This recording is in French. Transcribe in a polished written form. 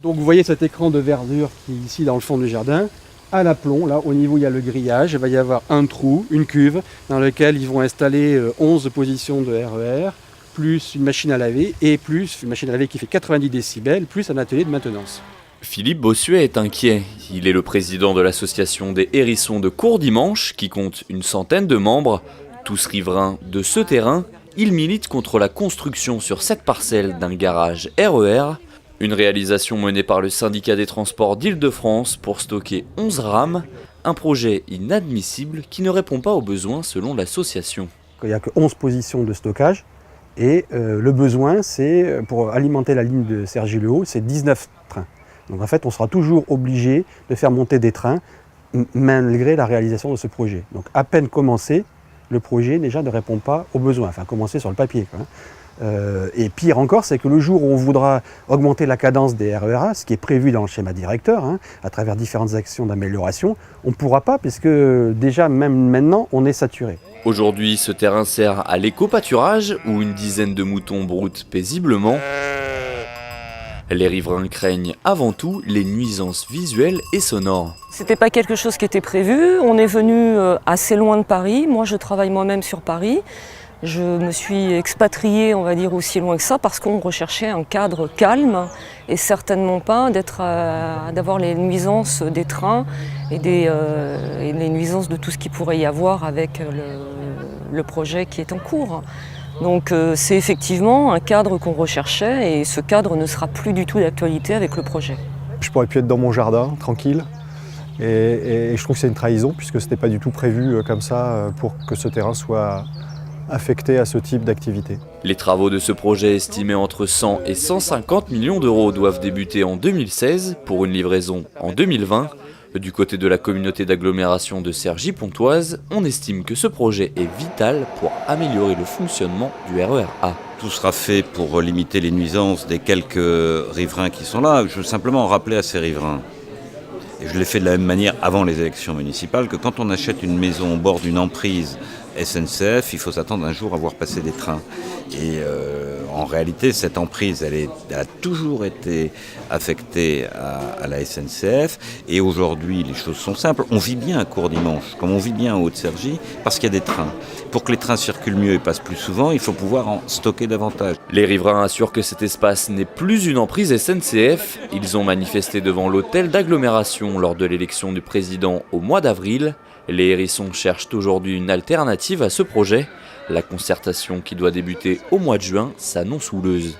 Donc vous voyez cet écran de verdure qui est ici dans le fond du jardin. À l'aplomb, là au niveau il y a le grillage, il va y avoir un trou, une cuve dans lequel ils vont installer 11 positions de RER, plus une machine à laver et plus une machine à laver qui fait 90 décibels, plus un atelier de maintenance. Philippe Bossuet est inquiet. Il est le président de l'association des Hérissons de Courdimanche qui compte une centaine de membres. Tous riverains de ce terrain, il milite contre la construction sur cette parcelle d'un garage RER. Une réalisation menée par le syndicat des transports d'Île-de-France pour stocker 11 rames, un projet inadmissible qui ne répond pas aux besoins selon l'association. Il n'y a que 11 positions de stockage et le besoin, c'est pour alimenter la ligne de Cergy-le-Haut, c'est 19 trains. Donc en fait, on sera toujours obligé de faire monter des trains malgré la réalisation de ce projet. Donc à peine commencé, le projet déjà ne répond pas aux besoins, enfin commencé sur le papier, quoi. Et pire encore, c'est que le jour où on voudra augmenter la cadence des RERA, ce qui est prévu dans le schéma directeur, à travers différentes actions d'amélioration, on ne pourra pas, puisque déjà, même maintenant, on est saturé. Aujourd'hui, ce terrain sert à l'éco-pâturage, où une dizaine de moutons broutent paisiblement. Les riverains craignent avant tout les nuisances visuelles et sonores. C'était pas quelque chose qui était prévu. On est venu assez loin de Paris. Moi, je travaille moi-même sur Paris. Je me suis expatriée, on va dire, aussi loin que ça parce qu'on recherchait un cadre calme et certainement pas d'avoir les nuisances des trains et les nuisances de tout ce qu'il pourrait y avoir avec le projet qui est en cours. Donc c'est effectivement un cadre qu'on recherchait et ce cadre ne sera plus du tout d'actualité avec le projet. Je pourrais plus être dans mon jardin, tranquille. Et je trouve que c'est une trahison puisque ce n'était pas du tout prévu comme ça pour que ce terrain soit affecté à ce type d'activité. Les travaux de ce projet estimés entre 100 et 150 millions d'euros doivent débuter en 2016 pour une livraison en 2020. Du côté de la communauté d'agglomération de Cergy-Pontoise, on estime que ce projet est vital pour améliorer le fonctionnement du RER A. Tout sera fait pour limiter les nuisances des quelques riverains qui sont là. Je veux simplement rappeler à ces riverains, et je l'ai fait de la même manière avant les élections municipales, que quand on achète une maison au bord d'une emprise SNCF, il faut s'attendre un jour à voir passer des trains. Et en réalité, cette emprise, elle a toujours été affectée à la SNCF. Et aujourd'hui, les choses sont simples. On vit bien à Courdimanche, comme on vit bien en Haute-Cergy, parce qu'il y a des trains. Pour que les trains circulent mieux et passent plus souvent, il faut pouvoir en stocker davantage. Les riverains assurent que cet espace n'est plus une emprise SNCF. Ils ont manifesté devant l'hôtel d'agglomération lors de l'élection du président au mois d'avril. Les Hérissons cherchent aujourd'hui une alternative à ce projet. La concertation qui doit débuter au mois de juin s'annonce houleuse.